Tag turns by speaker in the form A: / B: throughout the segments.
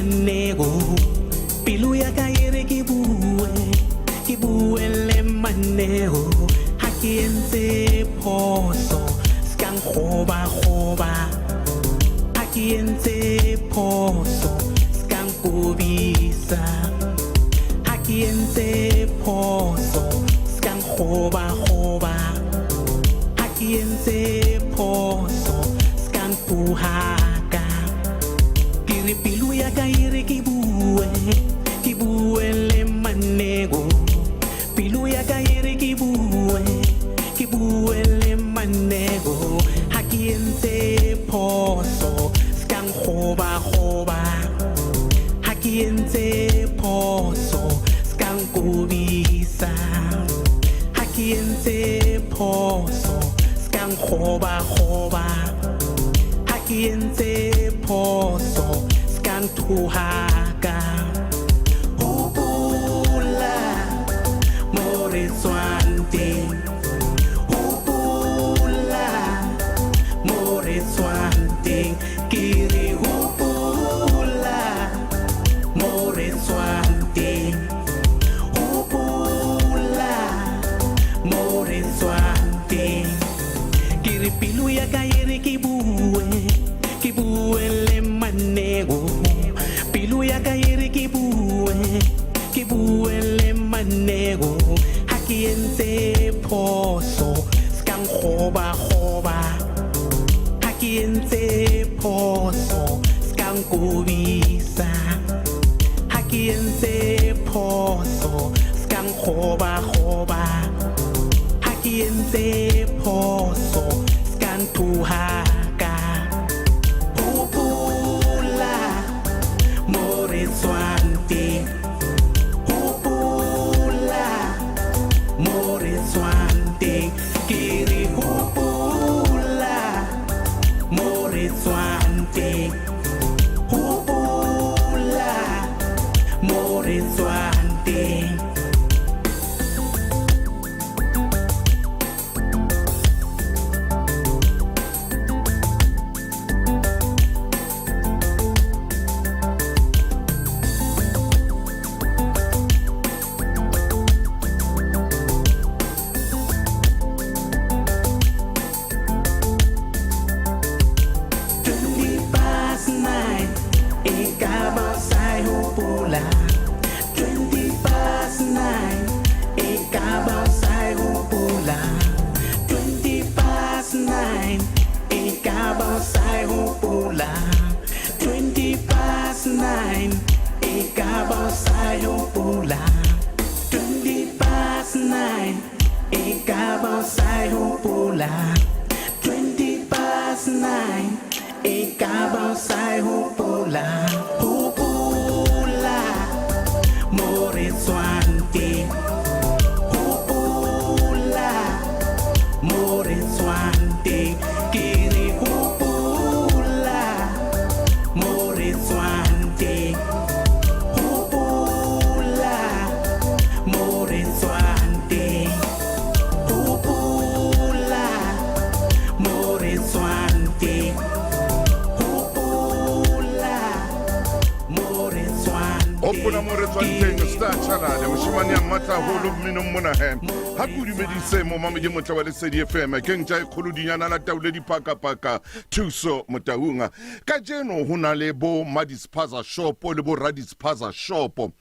A: manego pilu ya kaire kibue le manego hakienze poso skan khoba hakienze poso skan kubisa hakienze poso skan khoba hakienze poso skan puhaka kiri pilu ya kaire kibue le manego pilu ya kaire kibue le manego hakienze poso skan khoba hakienze poso skan kubisa hakienze poso skan khoba hakienze poso skan tuhaka hupula more swante hupula more swante kiri hupula more swante hupula more swante kiri pilu ya kaire kibue le manego pilu ya kaire kibue le manego hakienze poso skan khoba hakienze poso skan kubisa hakienze poso skan khoba hakienze poso skan tuhaka hupula more swante hupula more swante kiri hupula more swante hupula more swante
B: Opuna more twanteng star channel ushimani amata holo mino mona he hakuri medise mo mama je motla le sedi FM ke ntja khuludinyana la taule di paka thuso motahunga ka jeno hona le bo madispaza shop le bo radispaza shop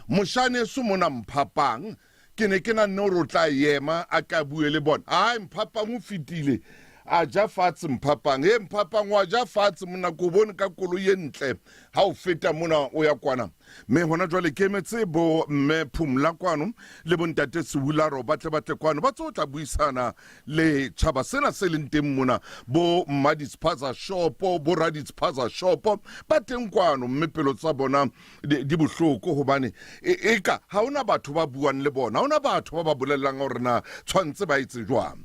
B: moshane su mona mphapang ke ne ke na no tla yema a ka bue le bona ai mphapang o fitile a ja fatse mphapang mphapang wa ja fatse mona ko bone ka kolo ye ntle ha o feta mona o ya kwana me hona jwale ke metse bo mme phumla kwano le bontate Sebularo batle kwano ba tsotla buisana le tshaba sena se le nteng mona bo madispaza shop bo radispaza shop ba teng kwano mme pelo tsa bona di bohloko hobane eka ha ona batho ba buang le bona ha ona batho ba ba bolelang hore na tshwantse ba itse jwang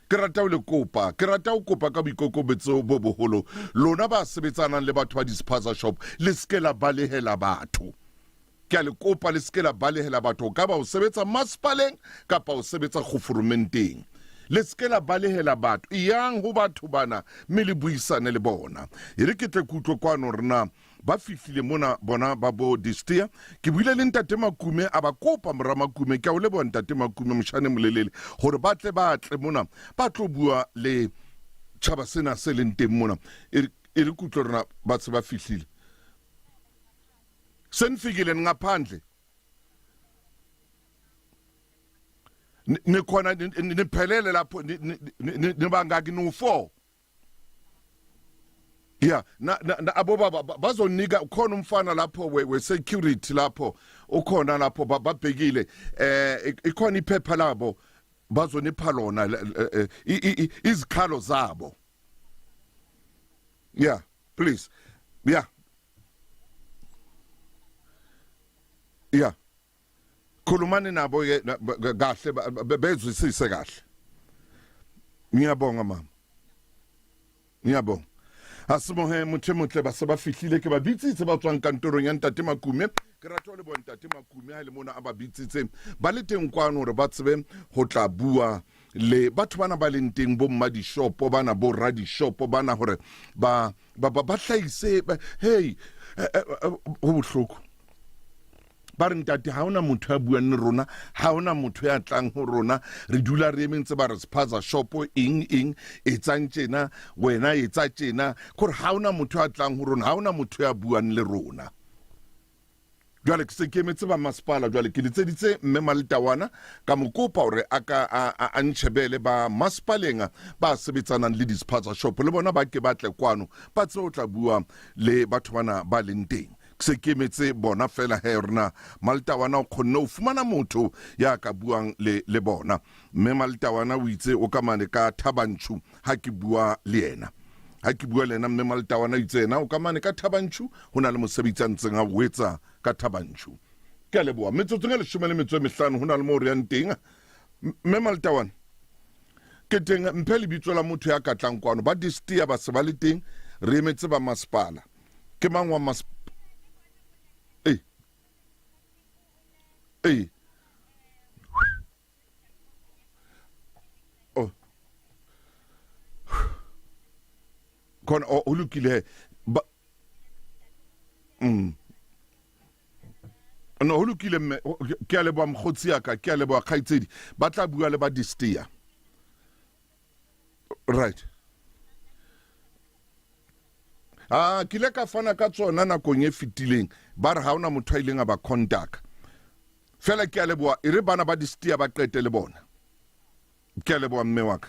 B: ke rata o kopa ka boikokobetso bo boholo lona ba sebetsanang le batho ba dispaza shop le skela balehela batho ke le kopa le skela balehela batho ka ba o sebetsa maspaleng kapa o sebetsa khofurumenteng le skela balehela batho yang ho batho bana mme le buisane le bona e re ke tle kutlo kwano rena ba fihlile mona bona ba bo Distia ke buile le ntate Makume a ba kopa mora Makume ke a o leboha ntate Makume moshane molelele gore ba tle mona ba tlo bua le tšhaba sena se leng teng mona e re kutlo rona ba tse ba fihlile senfikile ngaphandle nikhona niphelele lapho nibangaki no4 yeah na abo baba bazonika khona umfana lapho we security lapho ukhona lapho babhekile ikhona iphepha labo bazonipha lona izikhalo zabo yeah please yeah khulumani nabo kahle bezwisise kahle ngiyabonga mama ngiyabonga asimohe mutle ba se ba fihlile ke ba bitsitse ba tswang kantorong ya ntate Makume ke rata le bona ntate Makume ha le mona a ba bitsitse ba le teng kwano hore ba tsebe ho tla bua le batho bana ba leng teng bo mma di shopo bana bo ra di shopo bana hore ba hlaise hey ho bohloko ba re ntate ha ona motho ya buang le rona ha ona motho ya tlang ho rona re dula re ementse ba re spaza shopo eng etsang tjena wena etsa tjena gore ha ona motho ya tlang ho rona ha ona motho ya buang le rona jwale ke se ke emetse ba masepala jwale ke ditseditse mme Maletawana ka mokopa hore a ntshebele ba masepaleng ba sebetsanang le dispaza shop le bona ba ke batle kwano ba tse o tla bua le batho bana ba leng teng se ke emetse bona fela he rena Maletawana o khonne o fumana motho ya ka buang le bona mme Maletawana o itse o kamane ka Thabanchu ha ke bua le yena ha ke bua le yena mme Maletawana itse na o kamane ka Thabanchu hona le mosebetsi a ntseng a wetsa ka Thabanchu ke a leboha metsotso le 15 hona le mo re yang teng mme Maletawana ke teng mphe lebitso la motho ya ka tlang kwano ba Distia ba se ba le teng re emetse ba masepala ke mangwa oh kon o lukile ba no ho lukile me ke a leboha mkhotsi ya ka ke a leboha khaitsedi ba tla bua le ba Distia right ke le ka fana ka tsona nakong e fitileng ba re ha ona motho a ileng a ba contact fela ke a leboha e re bana ba Distia ba qete le bona ke a leboha mme wa ka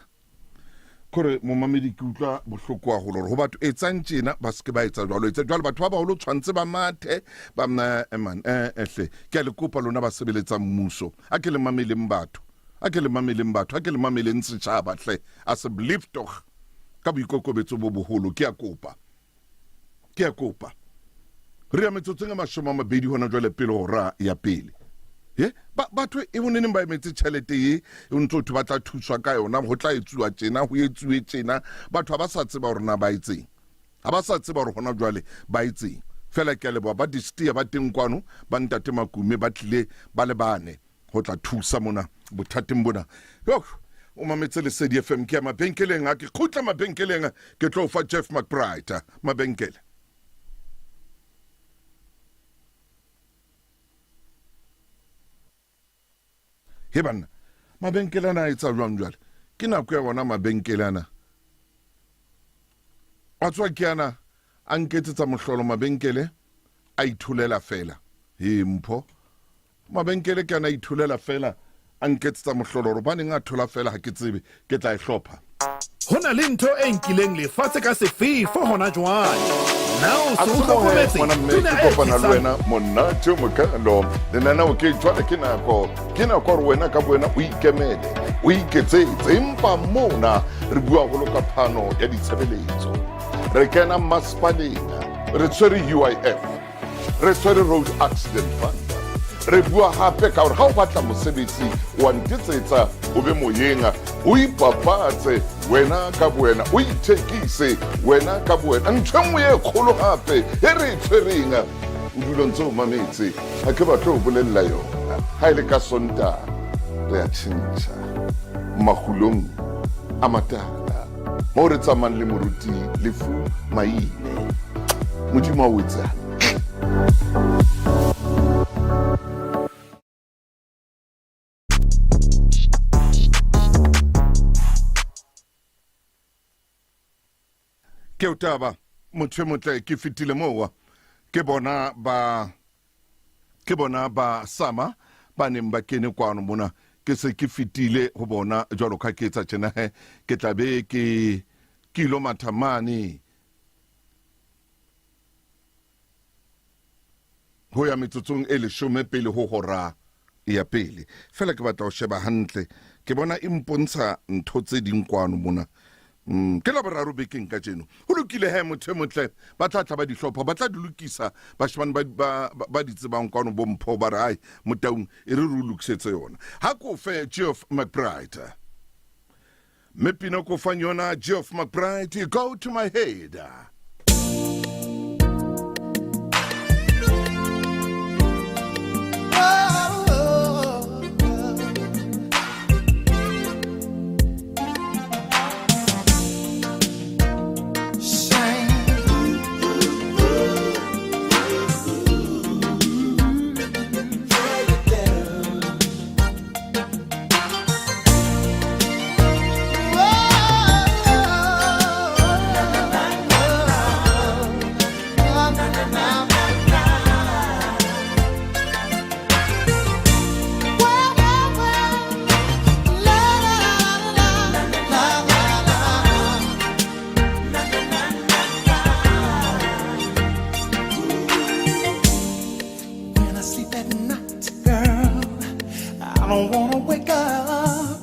B: kore momamedi ke utlwa bohloko wa holo ho batho etsang tjena ba se ke ba etsa jwalo batho ba baholo tshwantse ba mathe ba mna man ehle ke a le kopa lona ba sebeletsa mmuso a ke le mameleng batho a ke le mameleng setjhaba hle as a belief toch ka boikokobetso bo boholo ke a kopa re ya metsotso e 20 hona jwale pele hora ya pele batho e boneneng ba emetse tšhelete e ntse batho ba tla thuswa ka yona go tla etsuwa tjena ho etsuwe tjena batho ha ba sa tseba hore na ba etseng ha ba sa tseba hore hona jwale ba etseng fela ke a leboha ba Distia ba teng kwano ba ntate Makume ba tlile ba le bane go tla thusa mona bothateng bona o mametse Lesedi FM ke ya mabenkeleng a ke khutla mabenkeleng ke tlo fa Jeff McBride mabenkele he bana mabenkelana a etsa jwang jwale ke nako ya bona mabenkelana a tswa ke ana a nketsetsa mohlolo mabenkele a ithulela fela he mpho mabenkele ke ana ithulela fela a nketsetsa mohlolo hore baneng a thola fela ha ke tsebe ke tla e hlopha
A: hona le ntho e nkileng lefatshe ka sefefo hona jwale now so hlokometse
B: ke kopana le wena monate mokalo le nana o ke jwale ke nako re wena ka buena o ikemele o iketsetse empa mona re bua go loka phano ya ditshebeletso re kena masepaleng re tshwere UIF re tshwere road accident fund re bua hape ka gore ga o batla mosebetsi wa ntsetsetsa o be moyeng o ipapatse wena ka buena o ithekise wena ka buena ntho nngwe e kgolo gape e re tshwereng o dula ntse o mametse ga ke batla o bolelela yona ga e le ka sonta re a tšhentšha magulong a matala mo re tsamayng le moruti lefu maine modimo a o etsang Ke o taba motho e motle ke fitile mowa ke bona ba sama ba neng ba kene kwano mona ke se ke fitile ho bona jwalo ka ke tsa tjena ke tlabe ke kilo mathamane ho ya metsotsong e 10 pele ho hora ya pele fela ke batla ho sheba hantle ke bona impontsha ntho tse ding kwano mona ke la boraro bekeng ka tseno ho lokile motho e motle ba tla tla ba di hlopha ba tla di lokisa bashimane ba di tsebang kwano bompho ba re ai motaung e re lokisetse yona ha ko fe Geoff McBride mepino ko fa yona Geoff McBride you go to my head.
C: I don't wanna wake up,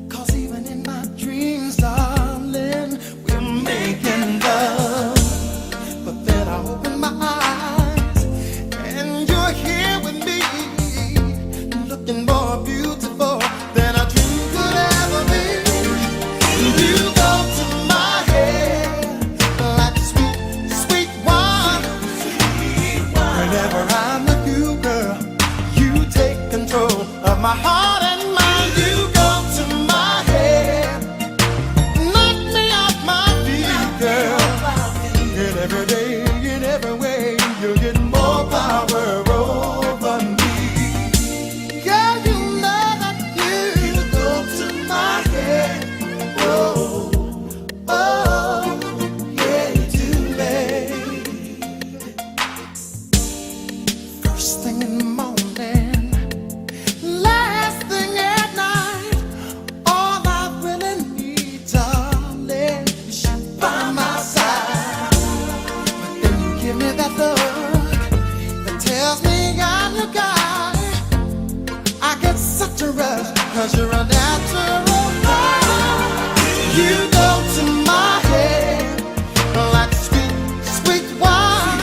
C: 'cause even in my dreams, darling, we're making love. But then I open my eyes, and you're here with me, looking more beautiful than a dream could ever be. You go to my head like sweet, sweet wine. Whenever I'm with you, girl, you take control of my heart and mind. You go to my head, knock me off my feet, girl. And every day, in every way, you're getting more power over me. Girl, you know that you go to my head. Oh, oh, yeah, you do, babe. First thing in the morning, last thing at night, all I really need, darling, is you by my side. But then you give me that look that tells me I'm your guy. I get such a rush, 'cause you're a natural fire. You go to my head like sweet, sweet wine.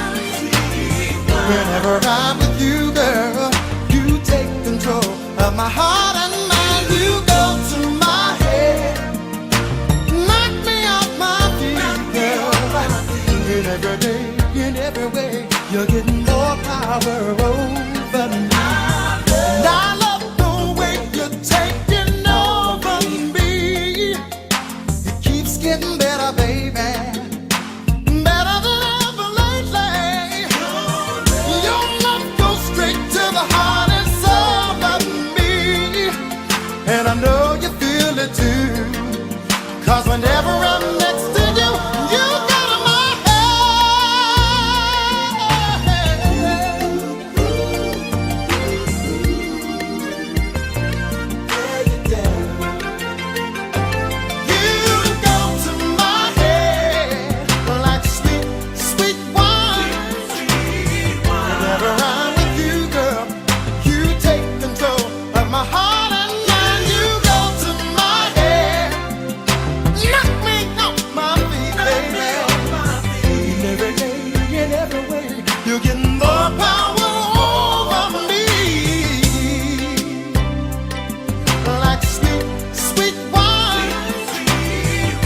C: Whenever I'm with you, girl, you take control of my heart and mind. You go to my head, knock me off my feet, girl. In every day, in every way, you're getting more power over me. And I love the way you're taking over me. It keeps getting better, baby. Better than ever lately. Your love goes straight to the heart and soul of me. And I know you feel it too. 'Cause whenever I'm next to you, you got my head. You go to my head like sweet, sweet wine. Whenever I'm with you, girl, you take control of my heart and mind. You go to my head, knock me off my feet, baby. In every day, in every way, you're getting more power over me. Like sweet, sweet wine.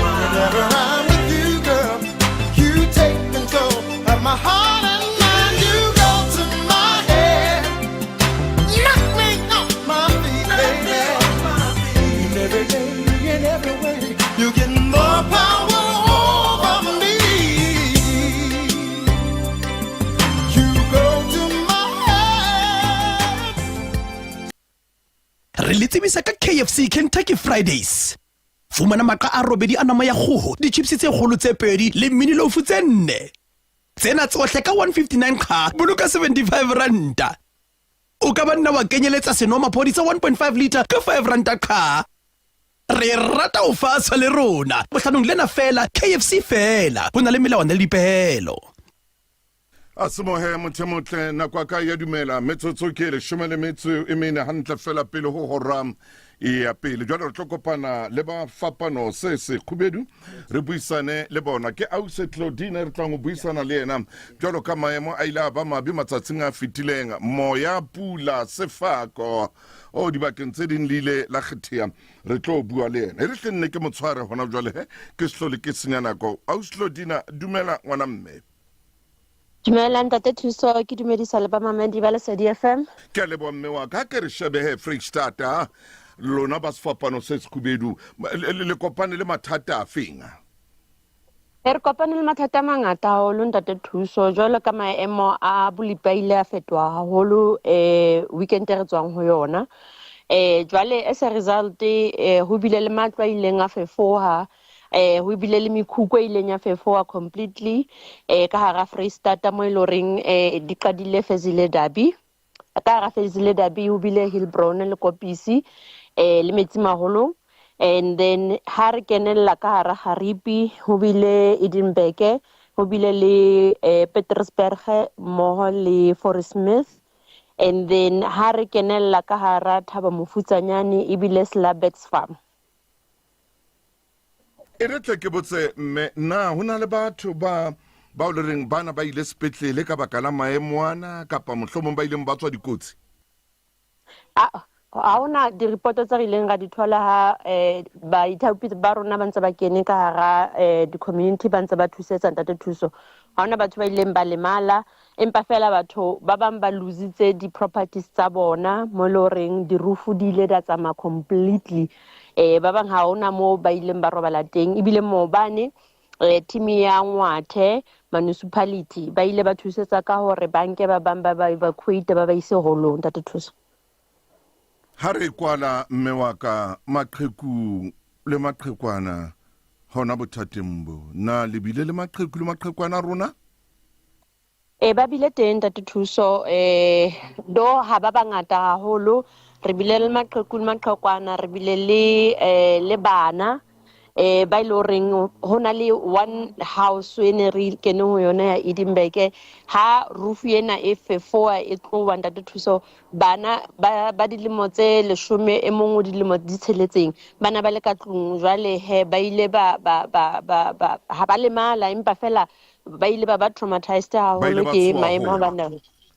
C: Whenever I'm with you, girl, you take control of my heart and mind. You go to my head, knock me off my feet, baby. In every day, in every way, you're getting more power over me. You go
D: re le tsebisa ka KFC Kentucky Fridays. Fumana maqa a robedi a nama ya kgoho, di-chips tse kgolo tse 2 le mini loaf tse 4. Tsena tsohle ka 159 kha, boloka 75 ranta. O ka banna wa kenyeletsa senomaphodi sa 1.5 liter ka 5 ranta kha. Re rata o fa le rona. Bohlanong lena fela, KFC fela. Ho na le melawana le dipehelo.
B: Asimohe mothemotle na kwa ka ya dumela metsotso ke le shome le metso e mene hantle fela pele ho horam ya pele jwale re tlokopana le ba fapano se khubedu re buisane le bona ke Ause Claudine re tlang ho buisana le yena jwalo ka maemo a ile ba mabi matsatsing a fitileng moya pula sefako o dibakeng tse ding lile la kgethia re tlo bua le yena re tlenne ke motshware hona jwale ke slole ke senya nako Ause Claudine dumela ngwana mme.
E: Dumela ntate Thuso ke dumedisa le ba mamedi ba Lesedi FM.
B: Ke le bomme wa ka ke re shebe Freestata lona ba sefapano se sekhubedu le kopane le mathata a fenga.
E: Re kopane le mathata a mangata haholo ntate Thuso jwalo ka maemo a bolipaile a fetoha haholo weekend re tswang ho yona. Jwale as a result ho bile le matlo a ileng a fefoha ho bile le mikhukhu e ileng ya fefoha completely ka hara Freestata mo iloreng di qadile Fezile Derby ka hara Fezile Derby ho bile Hillbrown le Kopisi le Metsimaholo and then ha re kenella ka hara Haripi ho bile Edinburgh ho bile le Petersburg moho le Forest Smith and then ha re kenella ka hara Thaba Mofutsanyane e bile Slabex Farm.
B: E re tle ke botse mme na hona le batho ba o le reng bana ba ile sepetlele ka baka la maemo ana kapa mohlomong ba ileng ba tswa dikotsi?
E: Ha ona di-report tse re ileng ra di thola ha baithaopi ba rona ba ntse ba kene ka hara di-community ba ntse ba thusetsa ntate Thuso. Ha ona batho ba ileng ba lemala empa fela batho ba bang ba lositse di-properties tsa bona mo loreng di-roof di ile da tsama completely. Ba bang ha ona mo ba ileng ba robala teng ebile maobane team ya Ngwathe municipality ba ile ba thusetsa ka hore banke ba bang ba evacuate ba ise holong ntate Thuso.
B: Ha re kwala mme wa ka maqheku le maqhekwana hona bothateng bo na lebile le maqheku le maqhekwana rona?
E: Ba bile teng ntate Thuso do ha ba bangata haholo re bile le maqheku le maqhekwana re bile le bana ba ile reng hona le one house ene re kene ho yona ya Edinburgh ha roof ena e fefoa e tlowa ntate Thuso bana ba dilemo tse 10 e mongwe dilemo di tsheletseng bana ba le ka tlung jwale ba ile ba ha ba le mala empa fela ba ile ba traumatized haholo ke maemo bana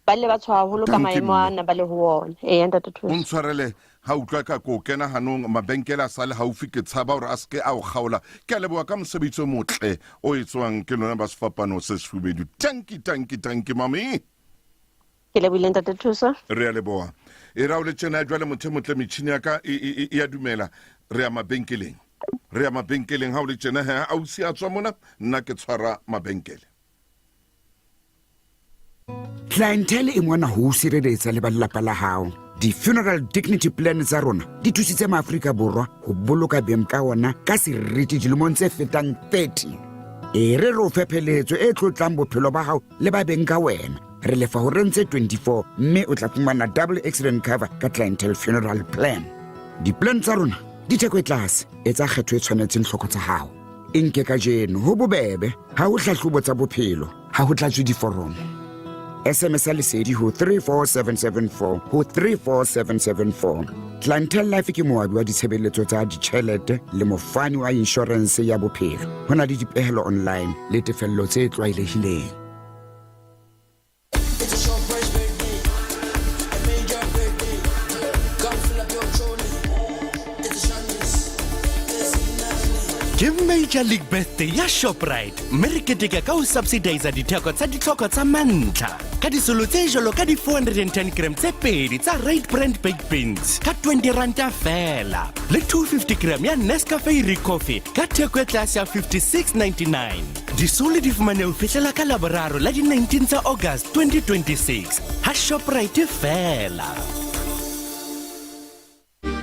E: ba le ba tshwa haholo ka maemo ana ba le ho ona ntate Thuso.
B: Ntshwarele ha utlwa ka ko kena hanong mabenkela sa le haufi ke tshaba hore a se ke a o kgaola ke a leboha ka mosebetsi o motle o etswang ke lona ba sefapano se sefubedu tanki mami
E: ke lebohile ntate Thuso.
B: Re a leboha e ra o le tsena jwale motle metšhini ya ka e ya dumela re ya mabenkeleng ha o le tsena ha Ausi a tswa mona nna ke tshwara mabenkele.
F: Clientele e mona ho sireletsa le ba lelapa la hao. Di-funeral dignity plan tsa rona di thusitse maAfrika Borwa ho boloka beng ka ona ka seriti dilemong tse fetang 30. Re o fepheletso e tlotlang bophelo ba hao le ba beng ka wena. Re lefa ho rentse 24 mme o tla fumana double accident cover ka clientele funeral plan. Di-plan tsa rona di theko e tlase etsa kgetho e tshwanetseng hloko tsa hao. Inke ka jeno ho bobebe ha ho hlahlobo tsa bophelo ha ho tlatswe diforomo. SMS Lesedi ho 34774 ho 34774. Clientele Life ke moabi wa ditshebeletso tsa ditjhelete le mofani wa insurance ya bophelo. Hona le dipehelo online le tefello tse tlwaelehileng.
D: Ke Major League Birthday ya Shoprite mme re keteka ka ho subsidize ditheko tsa ditlhoko tsa mantlha ka disolo tse jalo ka di 410 gram tse 2 tsa Red Brand Baked Beans ka 20 ranta fela le 250 gram ya Nescafe Coffee ka theko e tlase ya 56.99. Disolo di fumane ho fihlela ka Laboraro la di 19 tsa August 2026 ha Shoprite fela.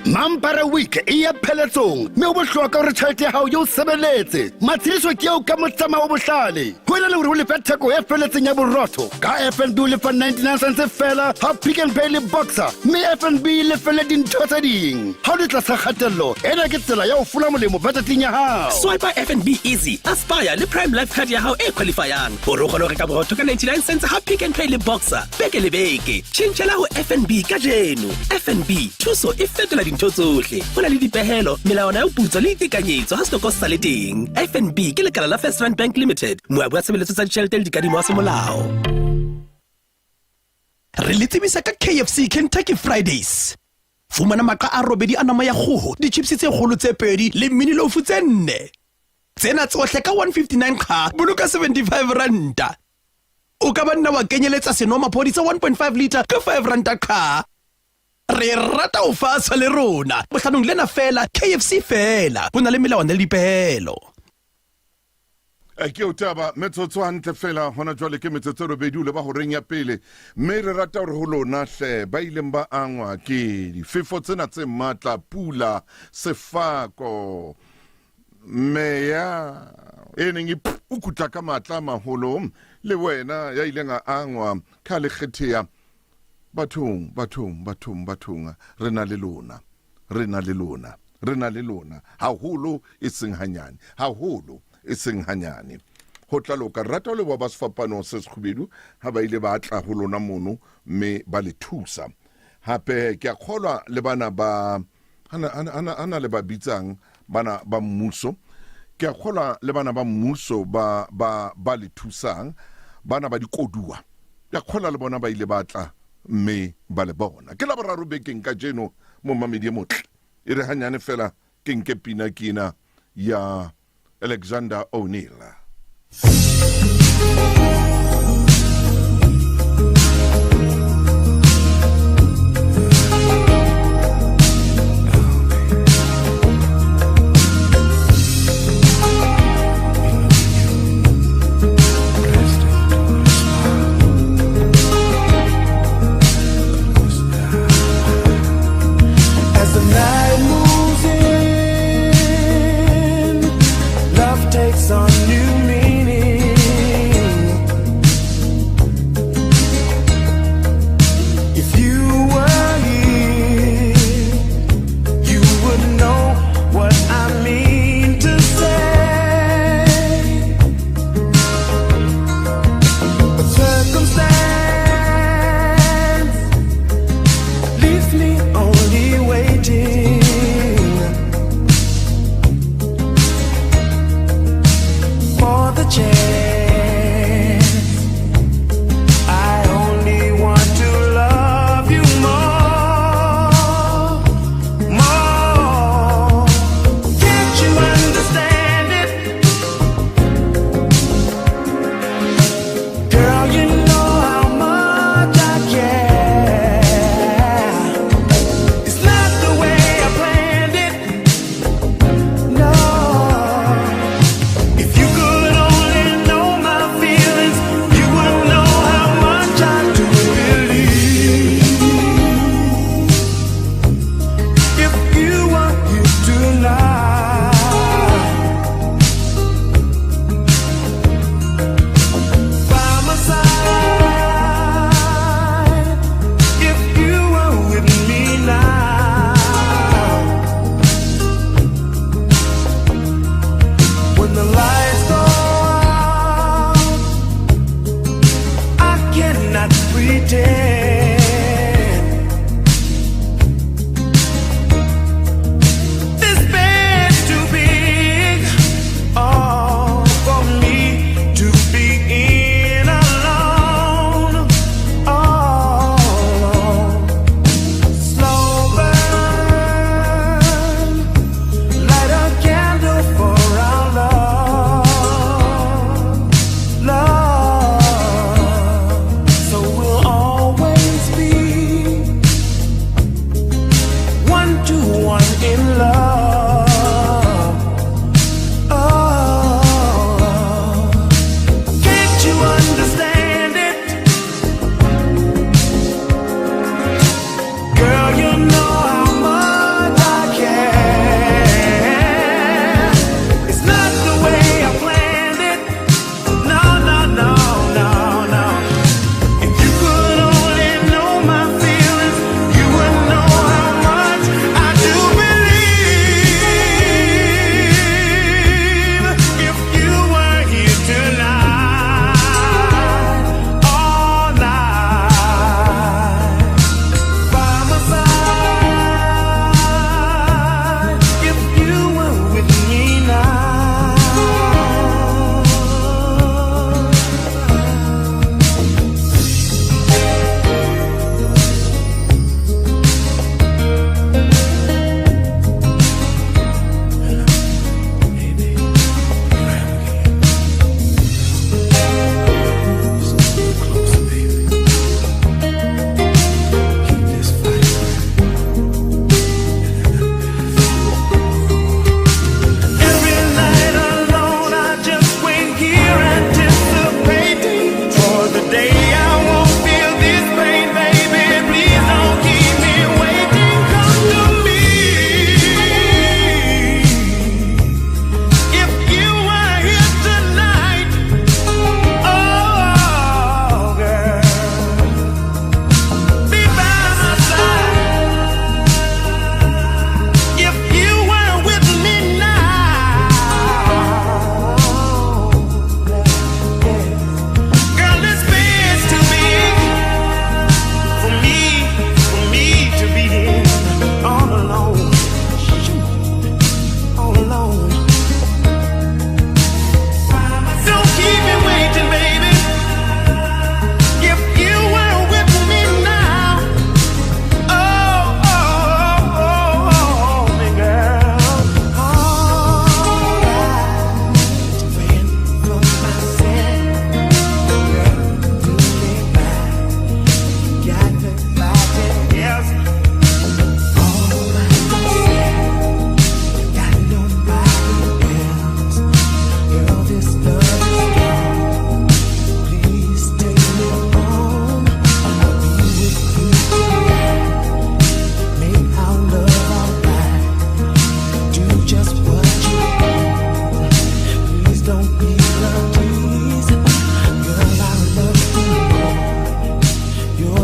G: Mampara Week e ya pheletsong mme o bohlokwa hore tjhelete ya hao yo sebeletse matshidiso ke o ka motsama o bohlale ho ena le hore o lefe theko e feletseng ya borotho ka FNB o lefa 99 cents fela ha Pick n Pay le Boxer mme FNB le fele dintho tse ding ha o le tlasa kgatello ena ke tsela ya ho fula molemo budgeting ya hao
D: swipe FNB Easy Aspire le Prime Life Card ya hao e qualifyang hore o kgone ho reka borotho ka 99 cents ha Pick n Pay le Boxer beke le beke tjhentjhela ho FNB ka jeno FNB thuso e fetola dintho tsohle ho na le dipehelo melawana ya putso le ditekanyetso ha stoko sa le teng FNB ke lekala la First Rand Bank Limited moabi wa tshebeletso tsa ditjhelete le dikadimo wa semolao re le tsebisa ka KFC Kentucky Fridays fumana maqa a robedi a nama ya kgoho di-chips tse kgolo tse pedi le mini loaf tse 4 tsena tsohle ka 159 kha boloka 75 ranta o ka banna wa kenyeletsa senomaphodi sa 1.5 liter ka 5 ranta kha re rata o fa le rona bohlanong lena fela KFC fela bona le melawana le dipehelo
B: ke o taba metsotso hantle fela hona jwale ke metsotso robedi le ba ho reng ya pele mme re rata hore ho lona hle ba ileng ba angwa ke difefo tsena tse matla pula sefako meya eneng o kutla ka matla maholo le wena ya ileng a angwa ka le kgethea bathong re na le lona haholo e seng hanyane ho tla loka rata le ba sefapano se sekhubedu ha ba ile ba tla ho lona mono mme ba le thusa hape ke a kgolwa le bana ba ana le ba bitsang bana ba mmuso ke a kgolwa le bana ba mmuso ba le thusang bana ba dikodua ke a kgolwa le bona ba ile ba tla mme ba le bona ke la boraro bekeng ka jeno mo mamedi motle e re hanyane fela ke nke pina kina ya Alexander O'Neil.
C: As the night moves in, love takes on new meaning.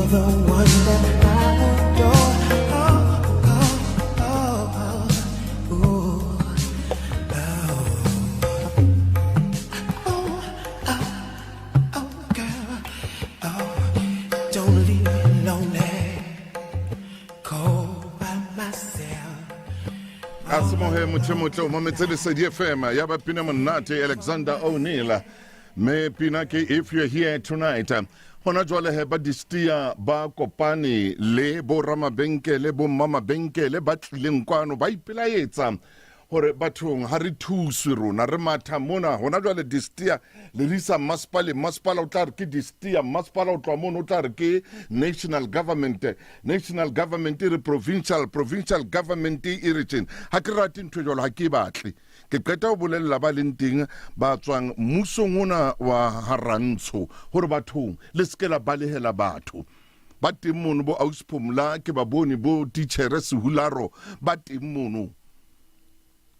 C: You're the one that I adore.
B: Asimohe mutemoto mametele Sedi FM yaba pina monate Alexander O'Neil me pina ke if you're here tonight hona jwale he ba distia ba kopane le bo ramabenke le bo mama benke le ba tlileng kwano ba ipelaetsa hore bathong ha re thuswe rona re matha mona hona jwale distia le risa masipala o tla re ke distia masipala o tla mona o tla re ke national government re provincial government e region ha ke rate ntho jwalo ha ke batle ke qeta o bolella ba leng teng ba tswang mmusong ona wa Harantsho hore bathong le skela balehela batho ba teng mono bo Ausphumla ke ba bone bo teacher Sehularo ba teng mono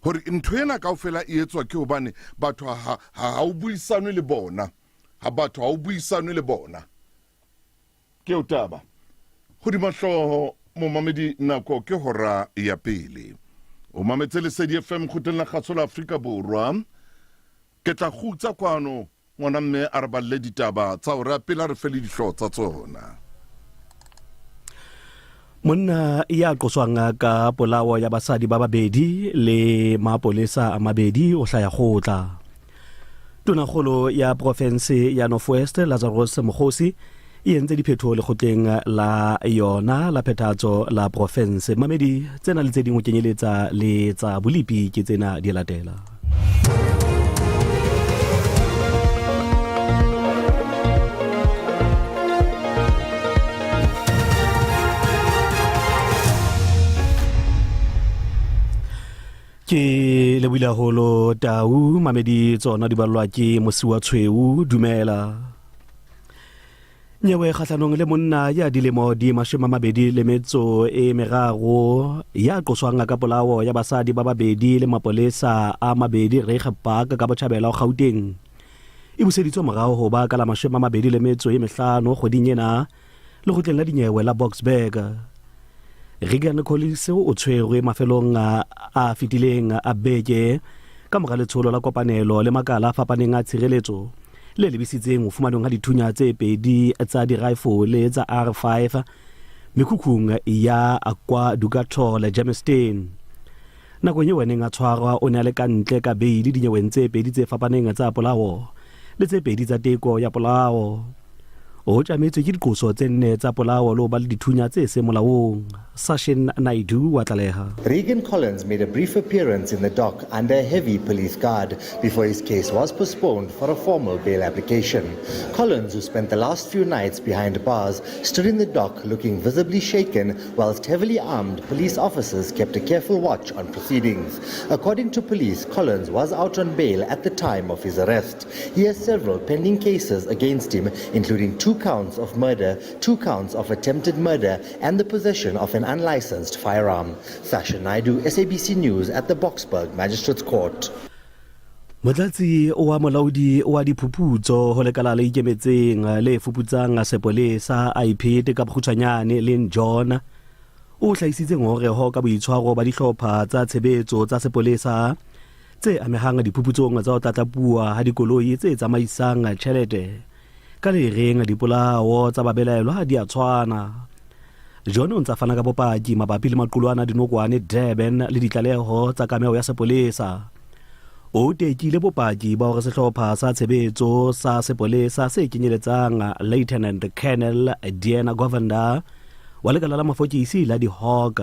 B: hore ntho ena kaofela e etswa ke hobane batho ha o buisane le bona ke o taba go di mahloho mo mamedi nako ke hora ya pele o mametse le Sedi FM khutela khatsola Afrika Borwa ke tla khutsa kwano ngwana mme a re balle ditaba tsa hore pele re fele dihlo tsa tsona.
H: Monna ya qoswang ka polao ya basadi ba babedi le mapolesa a mabedi o hlaya khotla. Tonakgolo ya province ya Northwest Lazarus Mkhosi e entse diphetho le khotleng la yona la phethatso la province mamedi tsena le tse dingwe kenyeletsa le tsa bolipi ke tsena di latela. Ke lebila holo tau mamedi tsona di balwa ke mosiwa tshweu dumela. Nyewe khatlanong le monna ya dilemo di 23 ya qoswang ka polao ya basadi ba babedi le mapolesa a mabedi Rege Park ka Botjhabela Gauteng. E buseditswe morao ho ba ka la 25 kgweding ena le go tleng la dinyewe la Boksburg. Regan Collins o tshwerwe mafelong a fitileng a beke ka mora letsholo la kopanelo le makala a fapaneng a tshireletso le lebisitseng ho fumanong ha dithunya tse pedi tsa di-rifle tsa R5 mekhukhung ya Aqua Ducato le Jamestown. Nakong eo neng a tshwarwa o ne a le ka ntle ka beili dinyeweng tse pedi tse fapaneng tsa polao le tse pedi tsa teko ya polao. O tlametse ke diqoso tse nne tsa polao le ba le dithunya tse se molaong. Sashin Naidu wa tlaleha.
I: Regan Collins made a brief appearance in the dock under a heavy police guard before his case was postponed for a formal bail application. Collins, who spent the last few nights behind bars, stood in the dock looking visibly shaken whilst heavily armed police officers kept a careful watch on proceedings. According to police, Collins was out on bail at the time of his arrest. He has several pending cases against him, including 2 counts of murder, 2 counts of attempted murder, and the possession of an unlicensed firearm. Sasha Naidu, SABC News at the Boksburg Magistrates Court.
H: Motlatsi wa molaodi wa diphuputso ho lekala le ikemetseng le fuputsang sepolesa IPT ka bokgutshwanyane Lynn John o hlaisitse ngore ho ka boitshwaro ba dihlopha tsa tshebetso tsa sepolesa tse amehang diphuputsong tsa ho tlatlapua ha dikoloi tse tsamaisang tjhelete ka le reng dipolao tsa babelaelwa di a tshwana. John o ntsa fana ka bopaki mabapi le maqulwana dinokwane Durban le ditlaleho tsa kameo ya sepolesa. O tekile bopaki ba hore sehlopha sa tshebetso sa sepolesa se kenyeletsang Lieutenant Colonel Diana Govender wa lekala la mafokisi la di-Hawk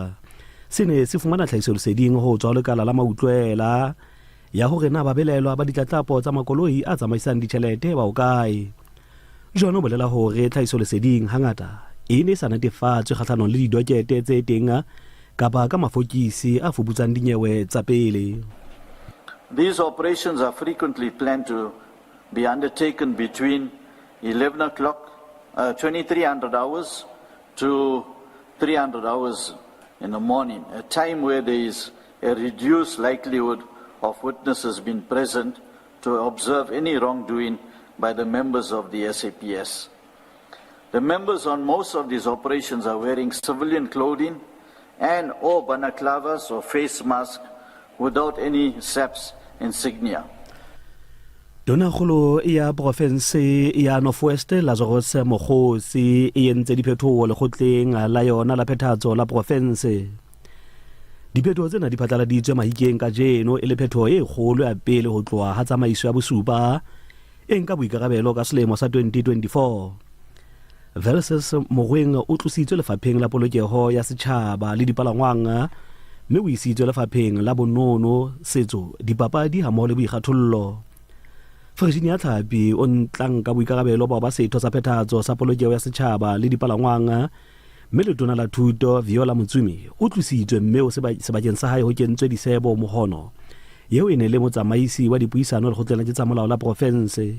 H: se ne se fumana tlhahisoleseding ho tswa lekala la mautlwela ya hore na babelaelwa ba ditlatlapo tsa makoloi a tsamaisang ditjhelete ba o kae. John o bolela hore tlhahisoleseding hangata e ne sa netefatswe kgahlanong le didokete tse teng kapa ka mafokisi a fuputsang dinyewe tsa pele.
J: These operations are frequently planned to be undertaken between 2300 hours to 300 hours in the morning, a time where there is a reduced likelihood of witnesses being present to observe any wrongdoing by the members of the SAPS. The members on most of these operations are wearing civilian clothing and or balaclavas or face masks without any SAPS insignia.
H: Donakgolo ya province ya Northwest Lazarus Mokgosi e entse diphetoho lekgotleng la yona la phethahatso la province. Diphetoho tsena di phatlaladitswe mahikeng ka jeno e le phetoho e kgolo ya pele ho tloha ha tsamaiso ya bosupa e nka boikarabelo ka selemo sa 2024. Versus Mogoeng o tlositswe lefapheng la polokeho ya setjhaba le dipalangwang mme o isitswe lefapheng la bonono, setso, dipapadi hammoho le boikgathollo. Virginia Tlhapi o ntlang ka boikarabelo ba setho sa phethahatso sa polokeho ya setjhaba le dipalangwang mme letona la thuto Viola Motsumi o tlositswe mme o sebakeng sa hae ho kentswe disebo mohono yeo e ne le motsamaisi wa dipuisano lekgotleng la molao la province.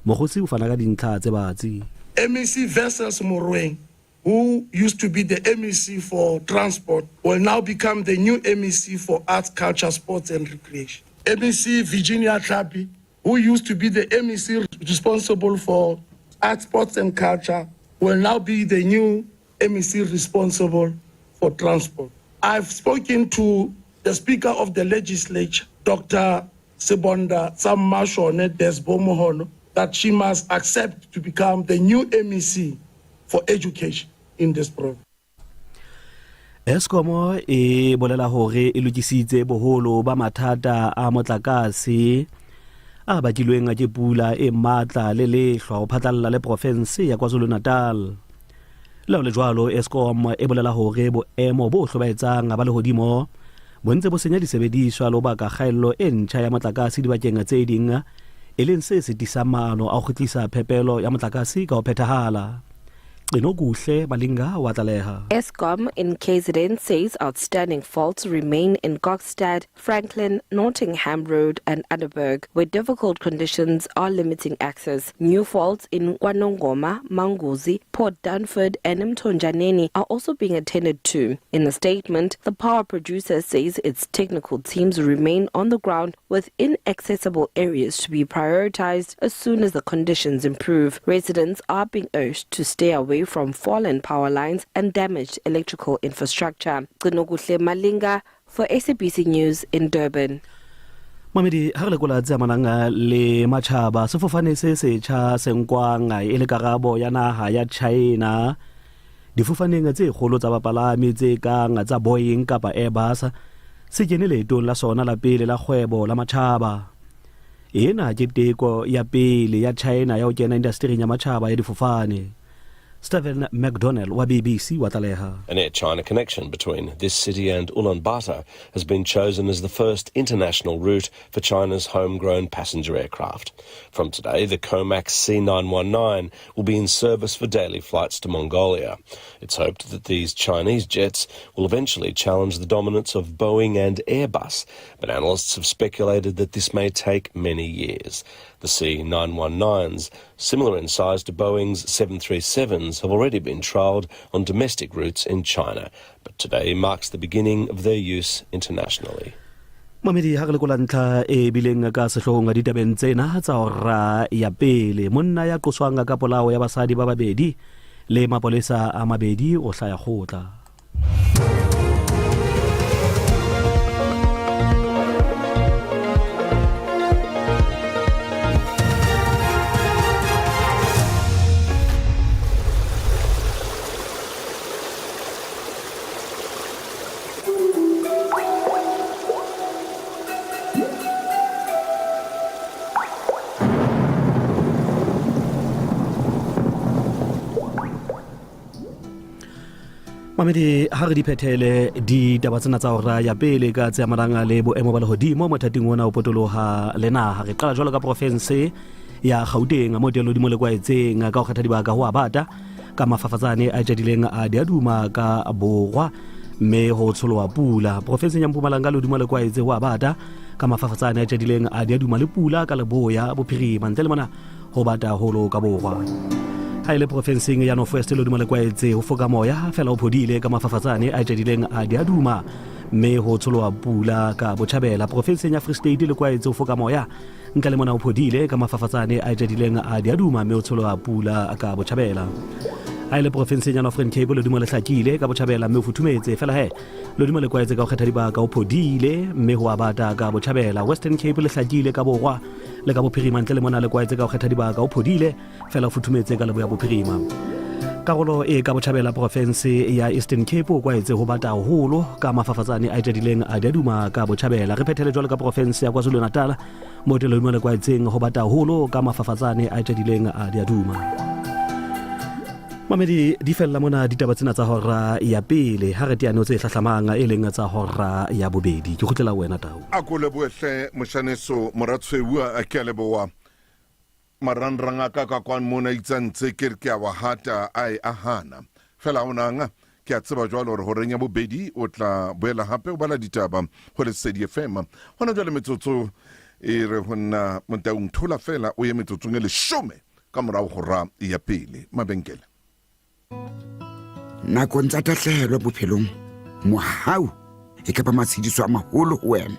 H: Mokgosi o fana ka dintlha tse batsi.
K: MEC Versus Mogoeng, who used to be the MEC for transport, will now become the new MEC for arts, culture, sports and recreation. MEC Virginia Tlhapi, who used to be the MEC responsible for arts, sports and culture, will now be the new MEC responsible for transport. I've spoken to the Speaker of the Legislature, Dr. Sebonda Tsamashone Desbo Mohono, that she must accept to become the new MEC for education in this province.
H: Eskom e bolela hore e lokisitse boholo ba mathata a motlakase a bakilweng ke pula e matla le lehlwa ho phatlalla le province ya KwaZulu-Natal. La le jwalo Eskom e bolela hore boemo bo hlobaetsang ba lehodimo bo ntse bo senya disebediswa lo baka kgaello e ntjha ya motlakase dibakeng tse ding e leng se setisamano a ho khutlisa phepelo ya motlakase ka ho phethahala.
L: Eskom in KZN says outstanding faults remain in Gokstad, Franklin, Nottingham Road and Adderberg, where difficult conditions are limiting access. New faults in Kwanongoma, Manguzi, Port Dunford and Mtonjaneni are also being attended to. In a statement, the power producer says its technical teams remain on the ground with inaccessible areas to be prioritized as soon as the conditions improve. Residents are being urged to stay away from fallen power lines and damaged electrical infrastructure. Qinokuhle Malinga for SABC News in Durban.
H: Mamedi ha re kola tsa mananga le machaba sefofane se setjha senkwanga e le karabo ya naha ya China. Difofaneng tse kgolo tsa bapalami tse kang tsa Boeing kapa Airbus se kene leetong la sona la pele la kgwebo la machaba. Ena ke teko ya pele ya China ya ho kena industry ya machaba ya difofane. Stephen McDonnell wa BBC wa Taleha.
M: An Air China connection between this city and Ulaanbaatar has been chosen as the first international route for China's homegrown passenger aircraft. From today, the Comac C919 will be in service for daily flights to Mongolia. It's hoped that these Chinese jets will eventually challenge the dominance of Boeing and Airbus, but analysts have speculated that this may take many years. The C919s, similar in size to Boeing's 737s, have already been trialled on domestic routes in China, but today marks the beginning of their use internationally.
H: Mamedi ha re kola ntla e bileng ka sehlong ditabeng tsena tsa ora ya pele monna ya qoswang ka polao ya basadi ba babedi le mapolesa a mabedi o hlaya khotla. Mamedi ha re diphethele di taba tsena tsa ora ya pele ka tsa maranga le boemo ba lehodimo mothating ona o potoloha le naha re qala jwalo ka province ya Gauteng mo telo di mo le kwaetseng ka ho kgetha dibaka ho abata ka mafafatsane a jadileng a diaduma ka borwa me ho tsholowa pula. Province ya Mpumalanga le dimo le kwaetse ho abata ka mafafatsane a jadileng a diaduma le pula ka leboya bophirima ntle le mona ho bata holo ka borwa. Ha ile provinceng ya Northwest le dimo le kwaetse ho foka moya fela o phodile ka mafafatsane a jadileng a diaduma me ho tsholowa pula ka Botjhabela. Provinceng ya Free State le kwaetse ho foka moya nka le mona o phodile ka mafafatsane a jadileng a diaduma mme o tsholwa pula ka Botjhabela a ile provinseng ya Northern Cape lodimo le hlakile ka Botjhabela mme o futhumetse fela he lodimo le kwaetse ka go kgetha dibaka o phodile mme ho abata ka Botjhabela Western Cape le hlakile ka Borwa le ka Bophirima ntle le mona le kwaetse ka go kgetha dibaka o phodile fela o futhumetse ka Leboya Bophirima karolo e ka Botjhabela province ya Eastern Cape o kwaetse ho bata haholo ka mafafatsane a jadileng a diaduma ka Botjhabela re phethele jwalo ka province ya KwaZulu-Natal mo lodimo le kwaetseng ho bata haholo ka mafafatsane a jadileng a diaduma Mamedi di fella mona ditaba tsena tsa hora ya pele ha re tiane o tse hlahlamanga e leng tsa hora ya bobedi ke khutlela wena Tau
B: a go lebohle moshaneso moratshweu a ke leboa maranranga ka kwan mona itsantse ke a wa hata ai ahana fela onanga ke a tseba jwalo re horeng ya bobedi o tla boela hape o bala ditaba ho le Lesedi FM hona jwale metsotso e re hona montaung thola fela o ye metsotsong le 10 ka morao hora ya pele mabenkele
F: nakong tsa tahlehelo bophelong mohau e ka ba matshidiso a maholo ho wena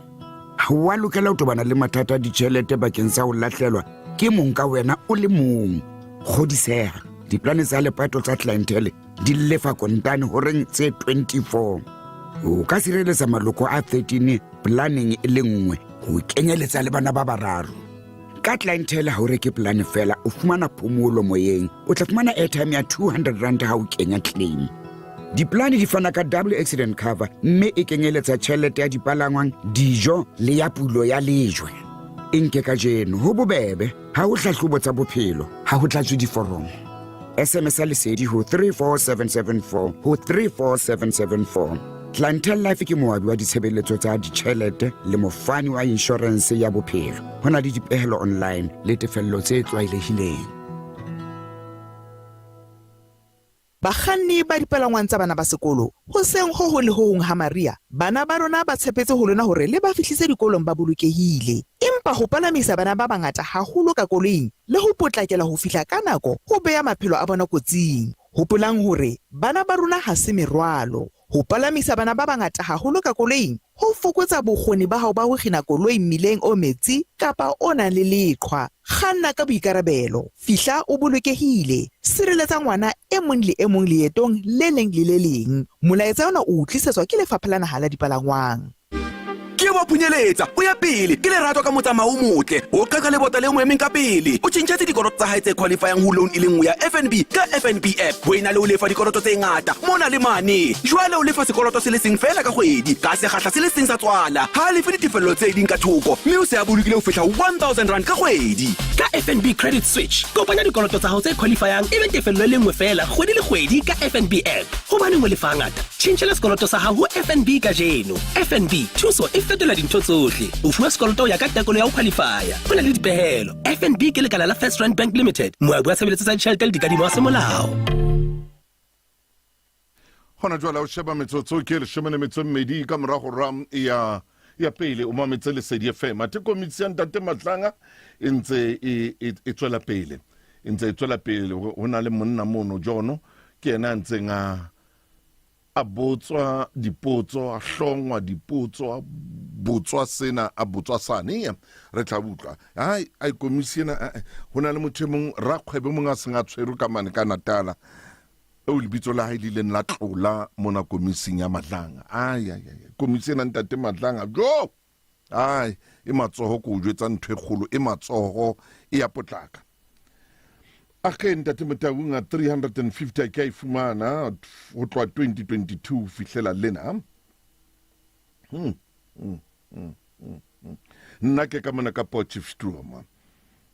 F: ha wa lokela ho tobana le mathata a ditjhelete bakeng sa ho lahlelwa ke mong ka wena o le mong kgodiseha diplane tsa lepato tsa clientele di lefa kontane horeng tse 24 o ka sireletsa maloko a 13 planning e le nngwe ho kenyeletsa le bana ba bararo ka clientele ha o reke plan fela o fumana phomolo moyeng o tla fumana airtime ya 200 rand ha o kenya claim diplane di fana ka double accident cover mme e kenyeletsa tjhelete ya dipalangwang dijo le ya pulo ya lejwe enke ka jeno ho bobebe ha o hlahlobo tsa bophelo ha ho tlatswe diforomo SMS Lesedi ho 34774 ho 34774 Clientele Life ke moabi wa ditshebeletso tsa ditjhelete le mofani wa insurance ya bophelo hona le dipehelo online le tefello tse tlwaelehileng
N: Bakganni ba dipalangwang tsa bana ba sekolo ho seng ho ho le ho hong ha Maria bana ba rona ba tshepetse ho lona hore le ba fihlise dikolong ba bolokehile empa ho palamisa bana ba bangata haholo ka koloing le ho potlakela ho fihla ka nako ho beya maphelo a bona kotsing hopolang hore bana ba rona ha se merwalo ho palamisa bana ba bangata haholo ka koloing ho fokotsa bokgoni ba hao ba ho kgina koloi mmileng o metsi kapa o nang le leqhwa kganna ka boikarabelo fihla o bolokehile sireletsa ngwana e mong le e mong leetong le leng le le leng molaetsa ona o tlisetswa ke Lefapha la Naha la Dipalangwang
D: ke wa punyeletsa o ya pele ke lerato ka motsamao o motle o qaka le bota le mo emeng ka pele o tshintshetse dikoloto tsa hae tse qualifying ho loan e le nngwe ya FNB ka FNB app ho ina le o lefa dikoloto tse ngata mona le mane jwale o lefa sekoloto se le seng fela ka kgwedi ka sekgahla se le seng sa tswala ha le fe ditefello tse ding ka thoko mme o se a bolokile ho fihla 1000 rand ka kgwedi ka FNB credit switch kopanya dikoloto tsa hao tse qualifying e be tefello le nngwe fela kgwedi le kgwedi ka FNB app ho bane mo lefa ngata tshintshela sekoloto sa hao ho FNB ka jeno FNB thuso fetola dintho tsohle o fuwa sekoloto ya ka tekolo ya ho qualifya ho na le dipehelo FNB ke lekala la First Rand Bank Limited moabi wa tshebeletso tsa ditjhelete le dikadimo tsa molao
B: hona jwale o sheba metsotso ke le 12 ka morago ram ya pele o mametse Lesedi FM ate komitsi ya Ntate Matlanga entse e tswela pele hona le monna mono jono ke ena ntse nga a botswa dipotso a hlongwa dipotso a botswa sena a botswa sane re tla utlwa ai komisiena hona le motho mong rakgwebe mong a senga tshwero ka mane ka Natala o lebitso la hae le la tlola mona komising ya Matlanga komisiena Ntate Matlanga jo ai e matsoho ko jwetsa ntwe kgolo e matsoho e ya potlaka Ake Ntate Motaung 350 ka ifumana ho tloa 2022 fihlela lena nna ke ka mona ka Potchefstroom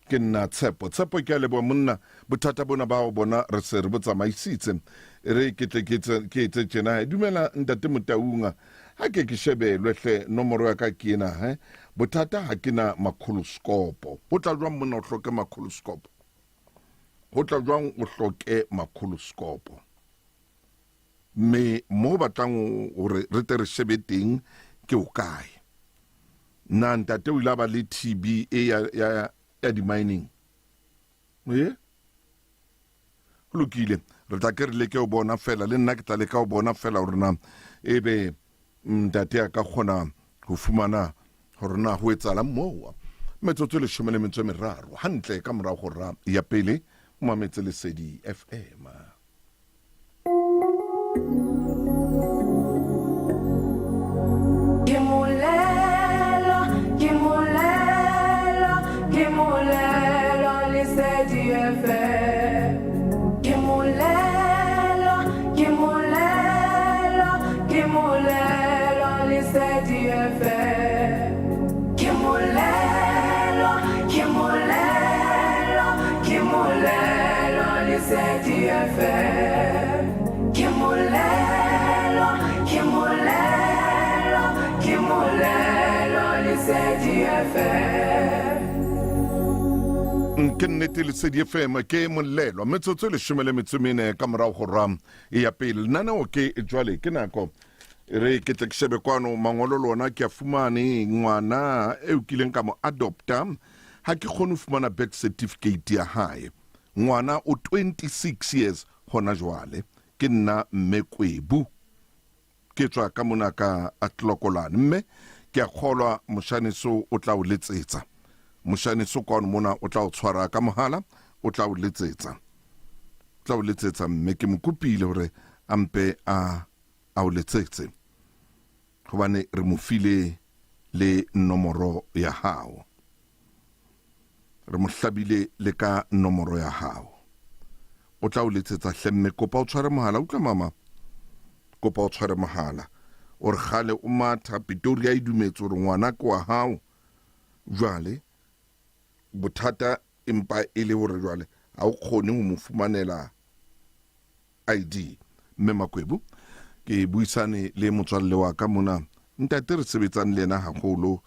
B: ke nna Tshepo ke lebo monna bothata bona ba o bona re se re botsamaisitse re ke tle tjena dumela Ntate Motaung ha ke shebelwe hle nomoro ya ka ke ena bothata ha ke na makholoskopo ho tla jwa monna o hloke makholoskopo ho tla jwang o hloke makholoskopo me mo batlang hore re tle re shebe teng ke o kae na ntate o ila ba le TB ya di mining lokile re tla ke re le ke o bona fela le nna ke tla le ka o bona fela hore na ebe ntate ya ka khona ho fumana hore na ho etsala mmoa metsotso le 13 hantle ka morao go ya pele mametse Lesedi FM. Ke nnete Lesedi FM ke molelo metsotso le 14 ka morao go ya pele nana o ke jwale ke nako re ke tlekshebe kwano mangolo lona ke a fumane ngwana e o kileng ka mo adopta ha ke khone fumana birth certificate ya hae ngwana o 26 years hona jwale ke nna Mmekwebu ke tswa ka mona ka Atlokolane mme ke a kgolwa moshaniso o tla o letsetsa moshaniso kwa mona o tla o tshwara ka mohala o tla o letsetsa mme ke mokupile hore ampe a o letsetse hobane re mo file le nomoro ya hao re mo hlabile le ka nomoro ya hao o tla o letsetsa hlemme kopa o tshware mohala utlwa mama kopa o tshware mohala o re gale o matha Pitori ya idumetse hore ngwana ke wa hao jwale bothata empa ele hore jwale ha o khone ho mo fumanela ID mme Makwebu ke buisane le motswalle wa ka mona ntate re sebetsang le yena haholo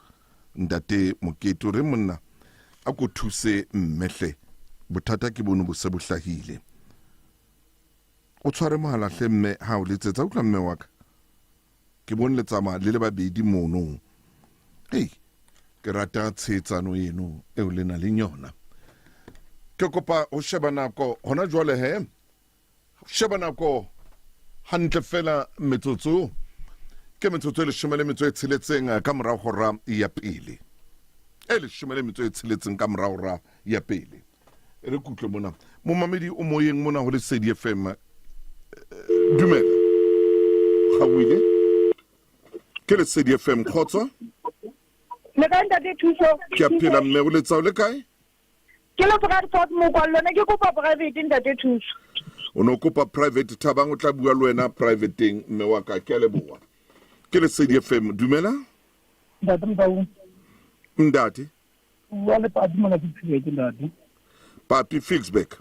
B: ntate Moketo re monna a go thuse mmehle bothata ke bone bo se bo hlahile o tshware mohala hlemme ha o letsetsa utlwa mme wa ka ke bone le tsama le babedi mono hey ke rata tshetsano eno e o lena le nyona ke kopa o sheba nako hona jwale he sheba nako hantle fela metsotso ke metsotso le 16 ka morao go ya pele ele 16 ka morao ya pele re kutlwe mona mo mamedi o moyeng mona ho Lesedi FM dumela khawile ke Lesedi FM khotso
O: le ka ntate thuso
B: ke a phela mme o letsa o le kae
O: ke lo Bradford mo kwa lona ke kopa private ntate thuso
B: o no kopa private Thabang o tla bua le wena privateng mme wa ka ke a leboa ke Lesedi FM dumela
O: ntate mbaung
B: ndati
O: wale pati mona ke ndati
B: papi Fixback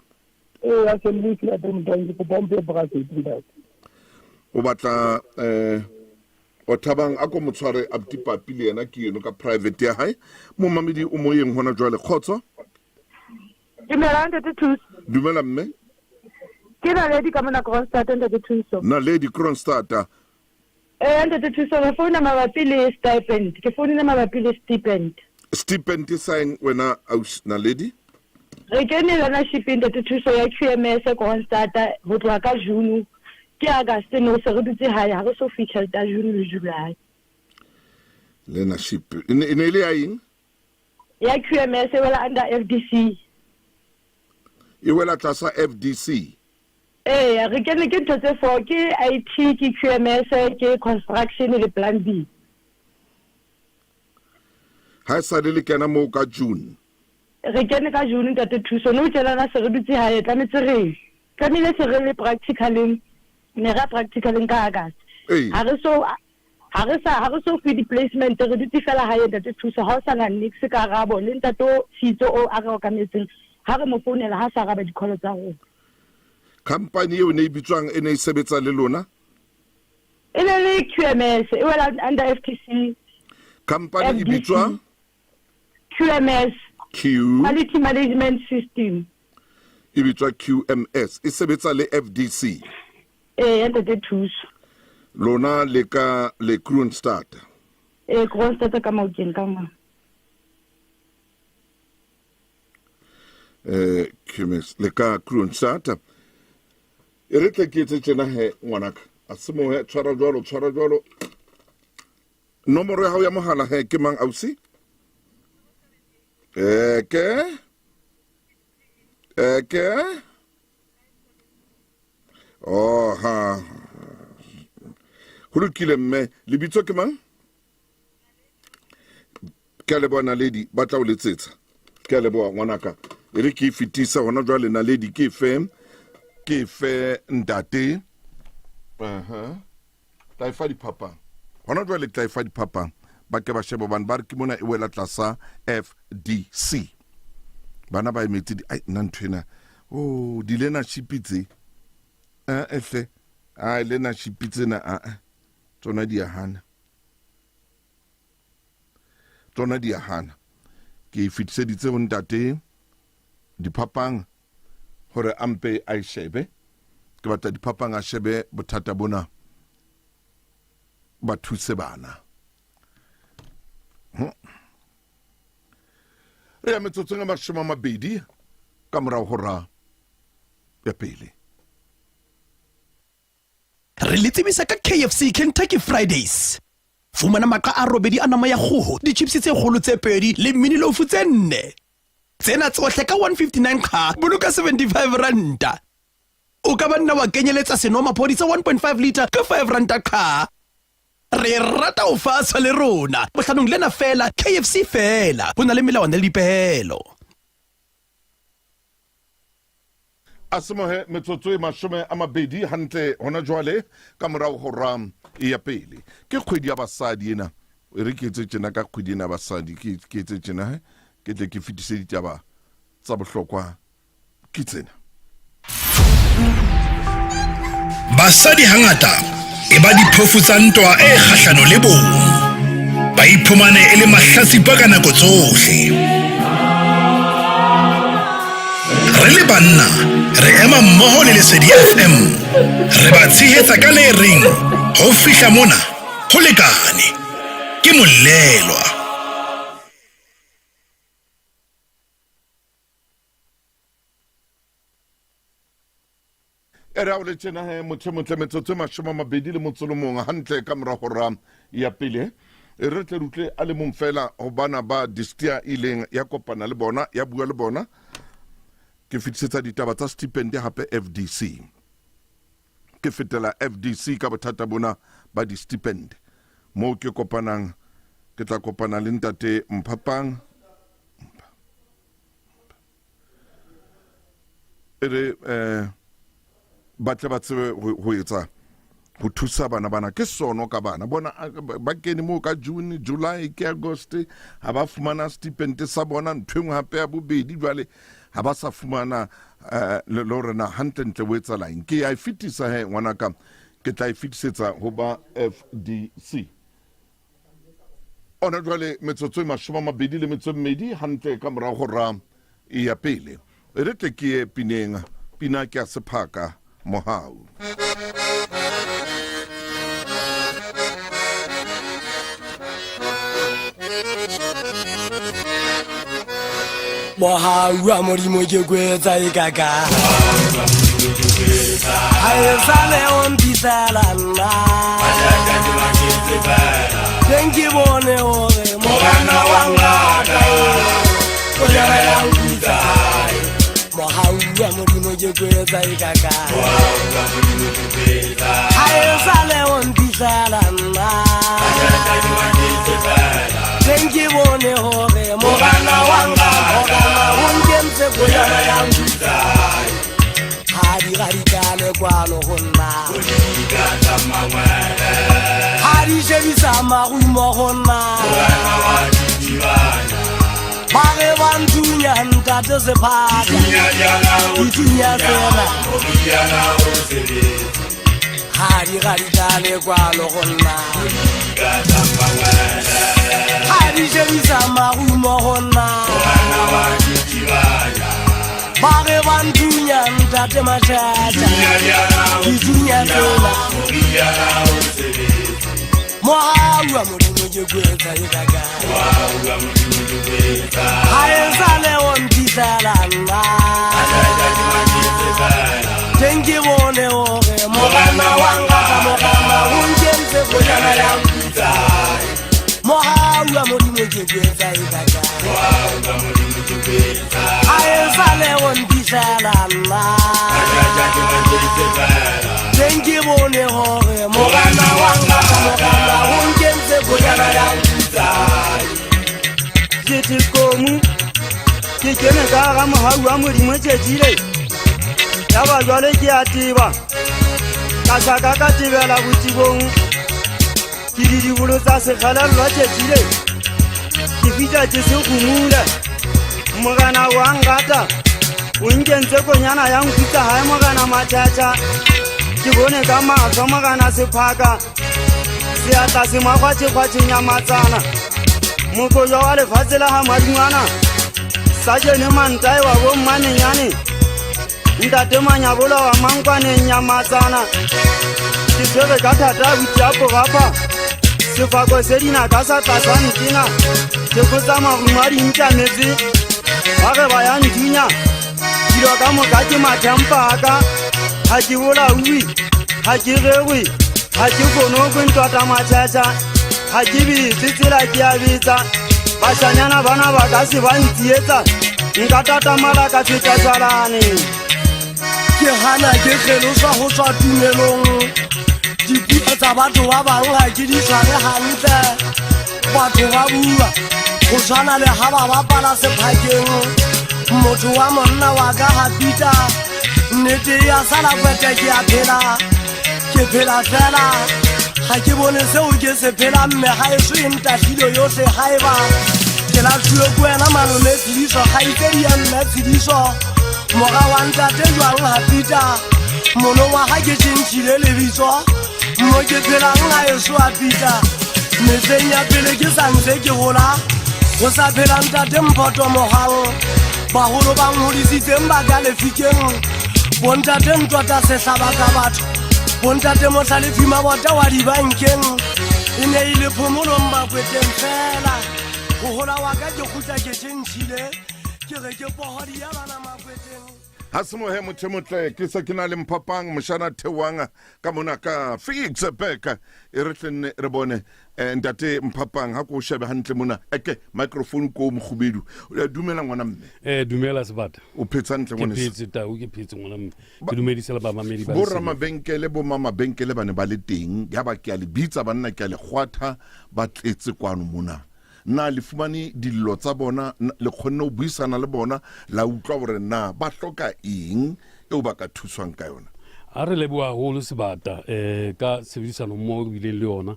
O: a ke le ke ate mtangi ko bombe private ndati
B: o batla o Thabang a ko motshware abti papi le yena ke yeno ka private ya hae mo mamedi o moyeng hona jwale khotso
O: dumela ntate thuso
B: dumela mme
O: ke na lady ka mona Kronstadt ntate thuso
B: na lady Kronstadt
O: ntate thuso re phone mabapi le stipend ke phone mabapi le stipend
B: sign wena aus na lady
O: re kene lana shipping ntate thuso ya QMS Kronstadt ho tloha ka June ke August no se re dutse hae ha re so feature ta June le July
B: lena ship ine ile ya eng
O: ya QMS wela under FDC
B: e wela tlasa FDC
O: re kene ke ntse for ke IT ke QMS ke construction le plan B
B: ha sa le kena mo ka June
O: re kene ka June ntate thuso no tsela na se re dutse hae tlametse re kanile se re le practically ne ra practically ka August ha re so fi di placement re dutse fela hae ntate thuso ha o sa na nix ka rabo le ntate Tshitso o a re ka metseng ha re mo founela ha sa raba dikolo tsa rona
B: company eo ne bitswang e ne e sebetsa le lona
O: e le QMS e wela under FTC
B: company e bitswang
O: QMS Quality Management System
B: e bitswa QMS e sebetsa le FDC
O: ntate thuso
B: lona le ka le Kronstadt
O: Kronstadt ka maukeng ka ma
B: QMS le ka Kronstadt e re tle ke tsena he ngwanaka a se mo tshwara jwalo nomoro ya hao ya mohala he ke mang ausi Eke. Oh, ha. Ho lokile mme, lebitso ke mang? Ke a leboha Naledi, ba tla o letsetsa. Ke a leboha ngwanaka. E re ke fitisa hona jwale Naledi ke fe ntate. Tla fa diphapang. Hona jwale tla fa diphapang. Ba ke ba shebo ban ba re ke mona e wela tlasa FDC. Bana ba emetse ai nna nthwena. Oh, di leadership tse. Ehle. Ai leadership tsena tsona di a hana. Tsona di a hana. Ke fitiseditse ho ntate diphapang hore ampe a shebe. Ke batla diphapang a shebe bothata bona ba thuse bana. Re ya metsotso nga mashome mabedi ka morao hora ya pele.
D: Re le tsebisa ka KFC Kentucky Fridays. Fumana maqa a robedi a nama ya kgoho, di-chips tse kgolo tse pedi le mini loaf tse 4. Tsena tsohle ka 159 kha, boloka 75 ranta. O ka banna wa kenyeletsa senomaphodi sa 1.5 liter ka 5 ranta kha. Re rata ho faswa le rona. Bohlanong lena fela, KFC fela. Ho na le melawana le dipehelo.
B: Asemohe metsotso e mashome a mabedi hantle hona jwale ka morao hora ya pele. Ke kgwedi ya basadi ena. E re ke etse tjena ka kgwedi ena basadi ke etse tjena ke tle ke fitise ditaba tsa bohlokwa ke tsena.
P: Basadi hangata e ba diphofu tsa ntwa e kgahlano le bong. Ba iphumane e le mahlatsipa ka nako tsohle. Re le banna re ema mmoho le Lesedi FM. Re ba tshehetsa ka le reng ho fihla mona ho lekane. Ke Molelwa.
B: Era o le tjena motho metsotso mashome mabedi le motsolo mong hantle ka morao hora ya pele. Re tle rutle a le mong fela ho bana ba Distia ileng ya kopana le bona ya bua le bona. Ke fitisetsa ditaba tsa stipend hape FDC. Ke fetela FDC ka bothata bona ba di stipend. Mo ke kopanang ke tla kopana le ntate Mphapang. Ere batle ba tsebe ho etsa ho thusa bana ke sono ka bana bona ba kene mo ka June, July ke August ha ba fumana stipend sa bona nthweng hape ya bobedi jwale ha ba sa fumana le lorena hantle ho etsa line ke a fitisa ngwanaka ke tla fitisetsa ho ba FDC. Ona jwale metsotso e mashome mabedi le metso mmedi hantle ka morao hora ya pele. Re tle ke pineng pina ke a sephaka Mohau.
Q: Mohau a modimo ke kwetsa e kaka. Hae sale on bisala nna. Dengi bone ore mogana wangata. Oyana yanguza. Mohau a modimo ke kwetsa e kaka. Hae sale on bisala nna. Dengi bone ore mogana wangata. Ungemse kuyana yanguza. Hadi radikale kwano honna. Kunikata mawele. Hadi shebisa marumo honna. Kurana wajibana. Pare wantunya ntate sepaka. Itunya sena. Obiyana osebe. Hadi radikale kwano honna. Kunikata mawele. Hadi shebisa marumo honna. Kurana wajibana. Pare wantunya ntate machata. Itunya sena. Obiyana osebe. Mohau a modimo ke kwetsa e kaka. Mohau a modimo ke kwetsa. Hae sale on bisala nna. Dengi bone ore mogana wangata mogana ungemse kuyana yanguza. Mohau mohaua modimo ke kwetsa e ka a e sale go mpisela nna teng ke bone gore mogana wa ngata mogana go nkentse kojana ya
R: ke tikomu ke kene ka ga mohaua modimo tšetšile ya ba jwale ke a teba ka saka ka tebela botibong ke didibolo tsa sekgalelwa tšetšile ke fitša ke se gomule mogana wa ngata o nkentse konyana ya nkutla gae mogana matšhatša ke bone ka matlho mogana sephaka seatla se makgwatšekgwatšeng ya matsana mokojo wa lefatshe la ga madingwana sa jene mantae wa bommanenyane ntate manyabola wa mankwaneng ya matsana ke tshwere ka thata butiapo gapa sefako se dinaka sa tlasantina teko tsa marumo a dintlametse ba ge ba ya nthunya dilo ka moka ke mathempaka ga ke bolaui ga ke gegwe ga ke konokwe ntwata matšhatša ga ke betse tsela ke a betsa bašanyana bana ba ka se ba ntsietsa nka tatamala ka fetšatšalane
Q: ke gana ke kgeloswa go tswa tumelong dipuo tsa batho ba bangwe ga ke di tshware gantle batho ba bua go tshwana le ga ba bapala sephakeng motho wa monna wa ka ga pita nnete ya sala kwete ke a phela ke phela fela ga ke bone seo ke se phela mme ga e so e ntafilo yotlhe ga e ba ke la thuo ko wena malome tsediso ga itsedi ya nna tsediso moga wa ntate jwang ga pita mono wa ga ke tšhentšhile lebitso mo ke phelang ga e so a pita metleng ya pele ke santse ke gola go sa phela ntate mphoto mogang bagolo ba ngodisitseng ba ka lefikeng bontate ntwata sehlaba ka batho bontate motlhalefima bota wa dibankeng e ne e le phomolong bakweteng fela go gola wa ka ke khutla ke tšhentšhile ke re ke pohodi ya bana makweteng
B: ha se mohe motho motle ke se ke na le mphapang moshana thewanga ka mona ka fix beka e re tlenne re bone ntate mphapang ha ko shebe hantle mona eke microphone ko mokhubedu o dumela ngwana mme
S: dumela sebata
B: o phetsa ntle ngwana
S: ke phetse ta o ke phetse ngwana mme ke dumedisela ba mamedi ba
B: bo rama benkele bo mama benkele bane ba le teng ya ba ke a le bitsa banna ke a le khwatha ba tletse kwano mona na le fumane dillo tsa bona le kgonne o buisana le bona la utlwa gore na ba hloka eng e o ba ka thuswang ka yona
S: a re leboa holo sebata ka sebedisano mo bile le yona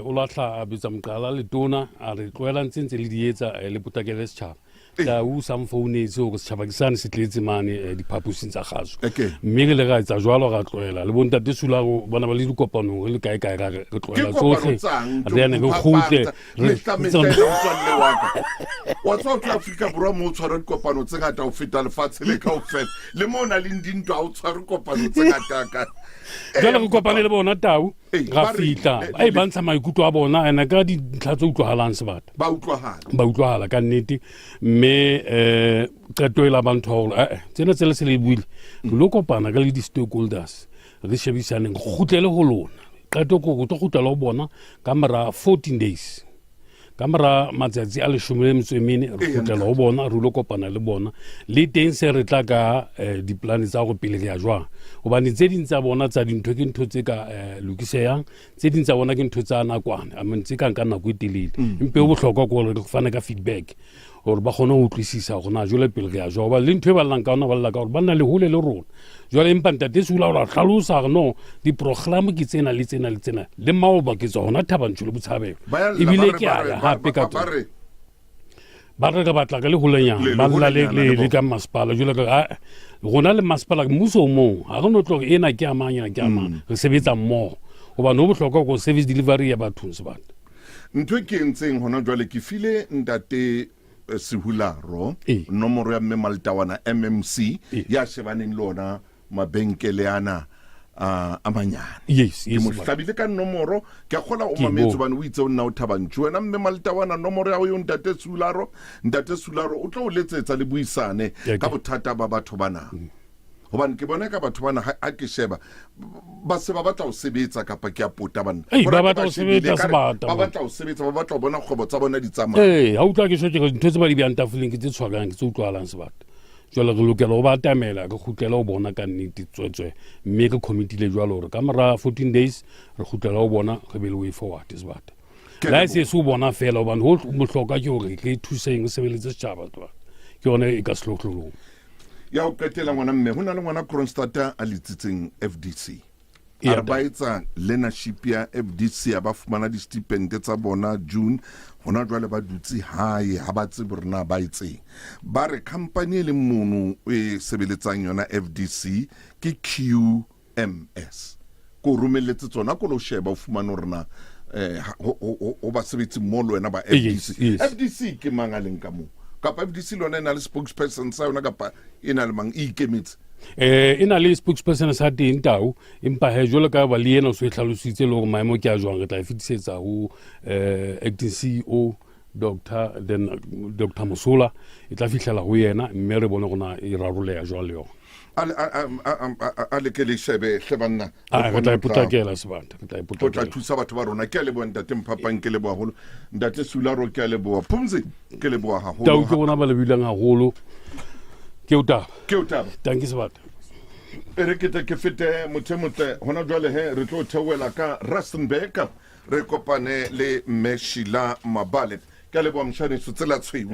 S: o latla a bitsa mqala le tona a re tloela ntse le dietsa le potakele setšhaba ta u sam founetse go setšhaba ke sane se tletse mane diphaposing tsa gaso mme re le ga etsa jwalo ga tloela le bontate Sulago bona ba le dikopano re le kae kae ga re tloela tsohle re ne go khutle
B: wa tswa ka Afrika Borwa mo tshwara dikopano tse ngata o feta lefatshe le kaofela le mona le ndintwa o tshwara dikopano tse ngata ka
S: jalo go kopane le bona tau ga fitla ai bantsha maikutlo a bona ena ka ditlhatso utlwahalang sebata
B: ba
S: utlwahala ka nnete mme qetoela bantho holo tsena tsela se le buile lo kopana ka le di stakeholders re shebisaneng go khutlele ho lona qeto go tlo khutlela ho bona ka mara 14 days kamera matsatsi a le shumile mtswemene re khutlela ho bona re lo kopana le bona le teng se re tla ka diplan tsa go pele ya jwa hobane tse ding tsa bona tsa dintho ke ntho tse ka lokiseyang tse ding tsa bona ke ntho tsa nakwana a mentse ka nako e telele empe o bohlokwa go re fana ka feedback or ba khona ho tlisisa gona jole pele ya jwa ba le ntho ba llang ka ona ba lla ka ba nna le hole le rona jole empa ntate Sula o hlalosa no di program ke tsena le tsena le tsena le mao ba ke tsona thabantsho le botshabelo ebile ke a hape ka ba re ka batla ka le holanyana ba nna le ka masepala jole ka gona le masepala mmuso mo ha go no tlo ena ke amanya re sebetsa mmogo goba no bohlokwa go service delivery ya batho se batho
B: ntho ke ntseng hona jole ke file ntate Sehularo nomoro ya mme Maltawana MMC ya shebaneng lona mabenkele ana a manyane
S: yes
B: ke mo hlabile ka nomoro ke khola o mametso bana o itse o nna o thabantšwe wena mme Maltawana nomoro ya o ntate Sehularo o tlo o letsetsa le buisane ka bothata ba batho bana gobane ke bona ka batho bana a ke sheba ba se ba batla go sebetsa kapa ke a pota bana
S: ba batla go sebetsa sebata
B: ba batla go sebetsa ba batla go bona kgwebo tsa bona di tsamaya
S: ha utlwa ke so ke ntho tse ba di bjang tafoleng ke tse tshwarang ke tse utlwalang sebata jwale re lokela go ba atamela re gutlela go bona ka nnete tswetswe mme ke committee jwalo gore ka mora 14 days re gutlela go bona re be le way forward sebata la se se bona fela hobane ho mohloka ke hore ke thuseng o sebeletse setjhaba ke yone e ka slotlolong
B: ya o qetela ngwana mme hona le ngwana Kronstadt a letsitseng FDC a ba etsa leadership ya FDC a ba fumana di stipend tsa bona June hona jwale ba dutse hae ha ba tsebe rena ba itseng ba re company le mono e sebeletsang yona FDC ke QMS ko rumelletse tsona ko lo sheba o fumana rena o ba sebetsi molo wena ba FDC FDC ke mangaleng ka mo kapa FDC lona na le spokesperson sa yona kapa ina le mang ikemetse
S: ina le spokesperson sa teng tau empa he jolo ka ba le ena o se hlalositse le gore maemo ke a jwang re tla fitisetsa ho acting CEO Dr Musula e tla fihlela ho yena mme re bone gona e raroleya jwale yo
B: ale ke le shebe hlebana
S: re tla ipotakela sebanta re tla
B: o tla thusa batho ba rona ke le bona ntate Mphapang ke le bo haholo ntate Sularo ke le bo Phumzi ke le bo haholo
S: tau ke bona ba le bilang haholo ke o taba
B: danke sebata re ke fete mothemotle hona jwale he re tlo theoela ka Rustenburg re kopane le Meshila Mabale ke le bo mshane tsela tshweu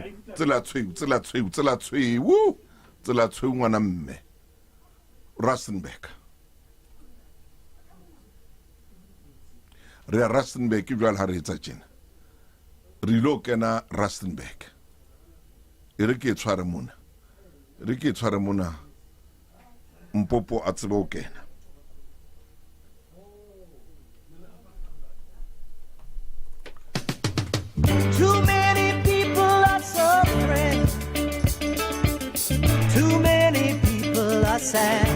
B: ngwana mme Rustenburg re Rustenburg ke jwale ha re etsa tjena re lo kena Rustenburg re ke tshware mona Mpopo a tsebe o kena
C: Too many people are suffering. Too many people are sad.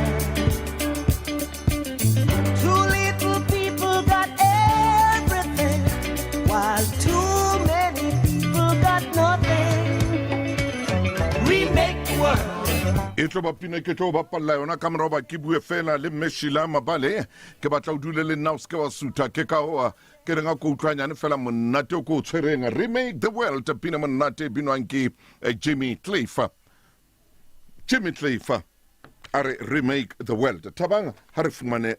C: Too little people got everything, while too many people got nothing. Remake the world.
B: Etlo ba pina ke tlo ba palla yona ka mora ba ke bue fela le Meshila Mabale ke batla o dule le nna o ske wa suta ke ka hoa ke renga ko utlwanyane fela monate o ko tshwereng Remake the World pina monate binwang ke Jimmy Cliff are Remake the World tabang ha re fumane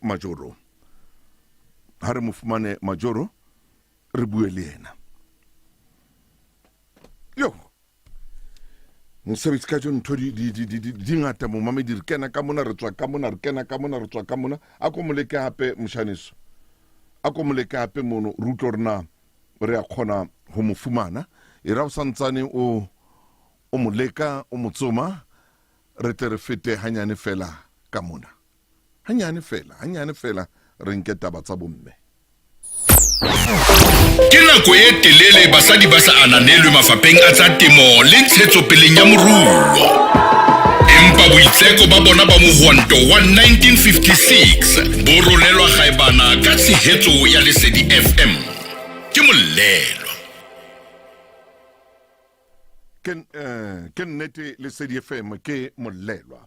B: majoro re bue le yena yo mosebetsi ka jo ntho di ngata mo mamedi re kena ka mona re tswa ka mona a ko moleke hape mshaniso a ko moleke hape mono rutlo rena re a khona ho mofumana e ra o santsane o moleka o motsoma re tle re fete hanyane fela ka mona hanyane fela re nke taba tsa bomme
P: ke nako e telele basadi ba sa ananelwe mafapheng a tsa temo le ntshetsopeleng ya moruo empa boitseko ba bona ba mohwanto wa 1956 bo rolelwa gaebana ka tshehetso ya Lesedi FM ke molelo
B: ke nnete Lesedi FM ke molelwa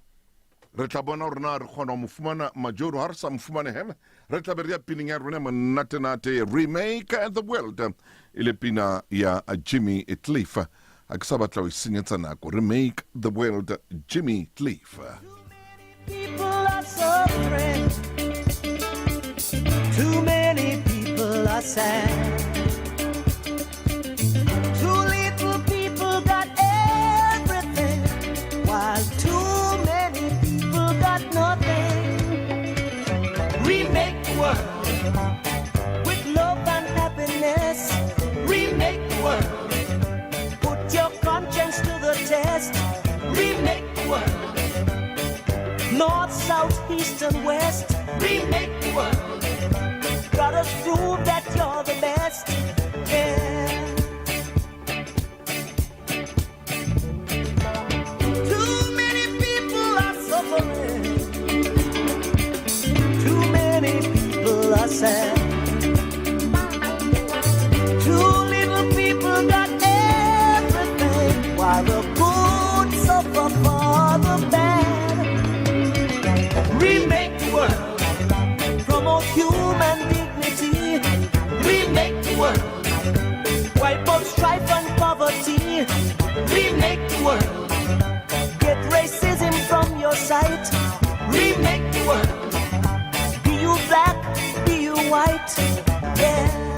B: re tla bona rona re khona mo fumana majoro ha re sa mfumane heme re tla be re ya pining ya rona monate Remake the World ile pina ya Jimmy Cliff a ke sa batla o senyetsa nako Remake the World Jimmy Cliff
C: People are suffering. Too many people are sad. Too little people got everything, while too many people got nothing. Remake the world with love and happiness. Remake the world. Put your conscience to the test. Remake the world. North, south, east and west. Remake the world. Gotta prove that you're the best. Yeah. Too many people are suffering. Too many people are sad. Too little people got everything, while the good suffer for the bad. night. Yeah.